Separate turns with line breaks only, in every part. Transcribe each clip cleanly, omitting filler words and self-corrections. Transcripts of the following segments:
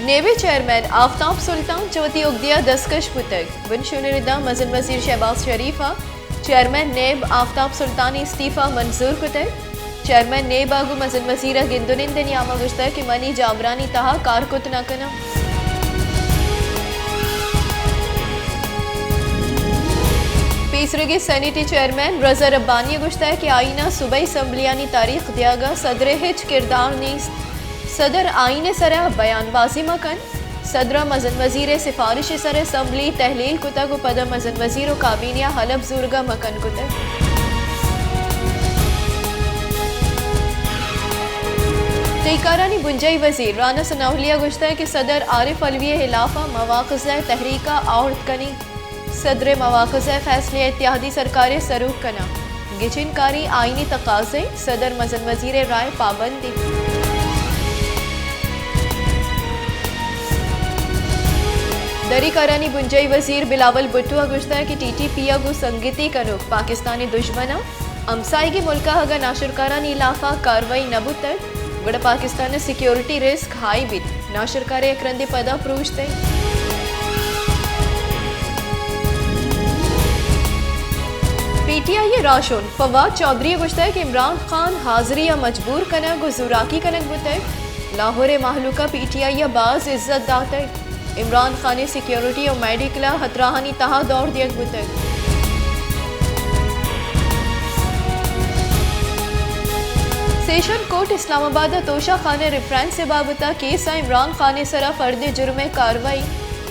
navy chairman Aftab सुल्तान चौथी उगदिया दस्तकश पुतक बनशुनिदा मजन वजीर शहबाज शरीफा चेयरमैन नेब आफ्ताब सुल्तान इस्तीफा मंजूर पुतक चेयरमैन नेब आगु मजन वजीर गिंदुनिंद नियामा गुश्ता कि मनी जाबरानी तहा कारकुत न कना पीसरगी सैनिटी चेयरमैन रजा रब्बानी गुश्ता कि आईना सुबह असम्बलियानी तारीख दियागा सदर हिच किरदार नीस्त सदर आईने सरा बयानबाजी मकन सदर मजन वजीर सिफारिश सर असम्बली तहलील कुता को पद मजन वजीर काबीनिया हलब जुर्गा मकन कुता तहकारानी बुंजई वजीर राना सनाउलिया गुश्ता कि सदर आरिफ अलवी हिलाफा मवाक़िज़ तहरीका औरत कनी सदर मवाक़िज़ फैसले इत्यादी सरकारें सरूख कना गिचिनकारी आईनी तकाज़े सदर मजन वजीर राय पाबंदी दरी करानी बुंजई वजीर बिलावल भुट्टो गुश्ता कि TTP गु संगीती कनुक पाकिस्तानी दुश्मना हमसाई मुल्का हगा नाशरकारानी इलाफा कार्रवाई नबुत बड़ा पाकिस्तान सिक्योरिटी रिस्क हाई बित नाशरकारे अक्रंदे पदा प्रूछते PTI राशोन फवाद चौधरी गुश्ता कि इमरान खान हाजिरी या मजबूर कनक व जुराकी कनक बुतक लाहौर महलूका PTI बाज इज्जत दातक इमरान खान सिक्योरिटी और मेडिकला हतराहानी तहा दौड़ दिया बुतक session court Islamabad Toshakhana reference से बाबता केस इमरान खान सरा फर्द जुर्म कार्रवाई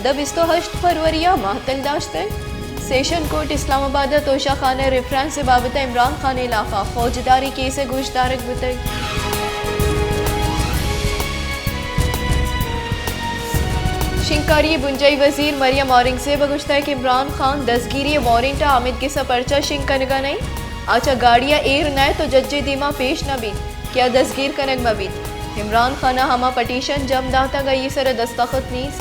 द 28 फरवरी माहतल दाश्त session court Islamabad Toshakhana reference से बाबता इमरान खान इलाफा फौजदारी केस गुशदारक बुतक शिंकारी बुंजई वजीर मरियम औरंगजेब गुश्ता कि इमरान खान दसगिरी वारंटा आमिद के सपर्चा शिंक कनगा नहीं आचा गाड़िया एर न तो जज्जे दीमा पेश न बीत क्या दसगीर कनग मबीत इमरान खाना हमा पटिशन जम दाता गई सर दस्तखत नीस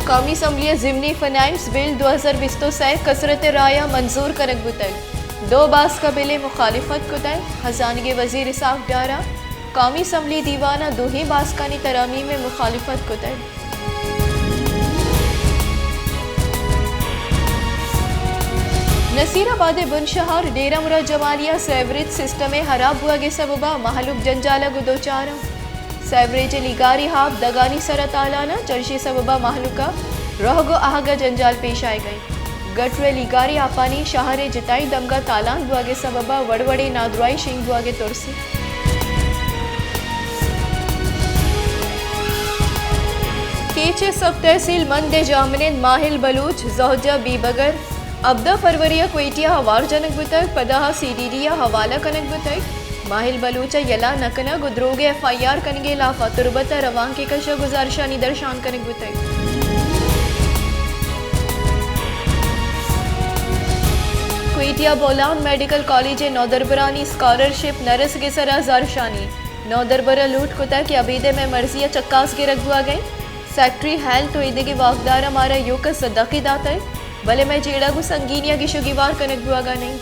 कौमी असम्बली ज़िमनी फाइनेंस बिल 2020 से कसरत राया मंजूर करक बुतक 2 बास का बिल मुखालिफत कुतय खजानगी वजीर इसाक डारा कौमी असम्बली दीवाना दूही बास्कानी तरामी में मुखालिफत कुतय नसीराबाद बुनशहर डेरा मुराद जमालिया सेवरेज सिस्टम में खराब हुआ के सबबा महलूक जंजाला गुदोचारा सेवरेज लिगारी हाब दगानी सरतालाना चर्शी सबबा महलूका रहगो आहगा जंजाल पेश आए गई गटरे लिगारी आपानी शहर जिताई दमगा तालान बुआ के सबबा वड़वड़े नादुराई शिंग बुआ के तुरसी केचे सब तहसील मंदे जामनेद माहिल बलूच जौजा बीबगर अब्दा फरवरिया क्वेटिया हवार जनक बुतक पदाहा CDDया हवाला कनक बुतक माहिल बलूचा यला नकना गुद्रोगे FIR कनगे लाफा तुरबता रवान के कशा गुजारशा निदर्शान कनक बुतक क्वेटिया बोलान मेडिकल कॉलेज नौदरबरानी स्कॉलरशिप नरस के सरा जारशानी नौदरबरा लूट कुता की अबीदे में मर्जिया चक्कास के रख हुआ गए सेक्रेटरी हेल्थ तो ईदे के वाकदार हमारा योग सदकी दाता है भले मैं जेड़ा को संगीनिया की शुगीवार कनक बुआगा नहीं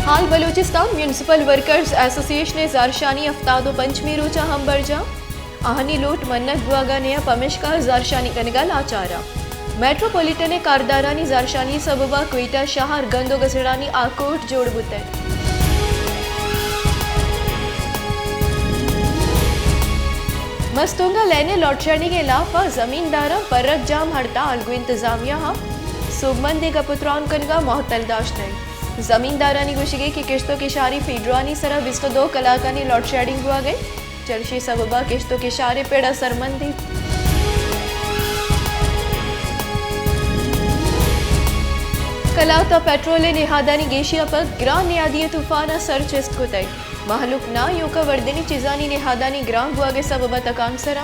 हाल बलूचिस्तान म्यूनिसिपल वर्कर्स एसोसिएशन जारशानी अफ्तादो पंचमी रोचा हम बरजा आहनी लोट मन्नत बुआगा ने पमिशका जारशानी कनगा लाचारा मेट्रोपॉलिटन कारदारानी जारशानी सबबा क्वेटा शहर गंदो गसड़ानी आकोट जोड़ बुते मस्तूंगा लेने लौटशानी के अलावा जमींदारा परक जाम हड़ताल गु इंतजामिया हा सुबमंदी का पुत्रान कनगा मोहतल दाश्त है जमींदारानी गुशिगे की किश्तों की शारी फीडरानी सरा 22 कलाकानी लॉट शेडिंग हुआ गई चर्शी सबबा किश्तों की शारे पेड़ा सरमंदी कलाता पेट्रोल निहादानी गेशिया पर ग्रां नियादी तूफाना सर चेस्ट को तय महलूक ना योका वर्दनी चिजानी निहादानी ग्रां बुआ के सबबा तकान सरा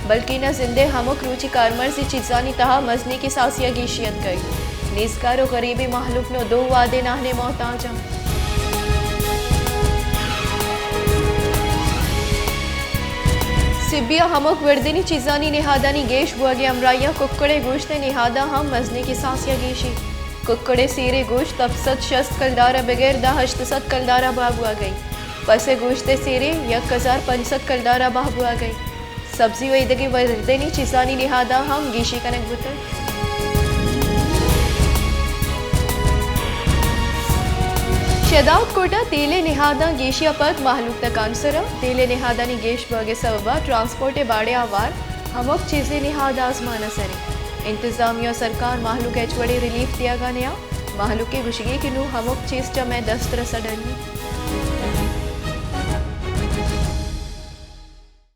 बल्कि न जिंदे हमक रुचि कारमर्जी चिजानी तहा मजनी की सासिया गेशियत गई निस्कारो गरीबी महलूक नो 2 वादे नाहने मोहताजा सिबिया हमक वर्दनी चिजानी निहादानी गेश बुआ के अमराया कुक्कड़े गोश्ते निहादा हम मजनी की सासिया गेशी कुक्कड़े सीरे गोश्त तपसत शस्त कलदारा बगैर दा हश्तसत कलदारा बाबुआ गई पसे गोश्त सीरे 1050 कलदारा बाबुआ गई सब्जी वैदगी वर्देनी चिसानी लिहादा हम गीशी कनक बुतर शदाब कोटा तेले निहादा गेशिया पद माहलूक तक आंसरा तेले निहादा नी गेश बगे सबबा ट्रांसपोर्टे बाड़े आवार हमक चीजें निहाद आजमाना सरे इंतजामिया सरकार माहलूक एचवड़े रिलीफ दिया गया माहलूक के गुशगे किनू हमक चीज में दस्त रसडनी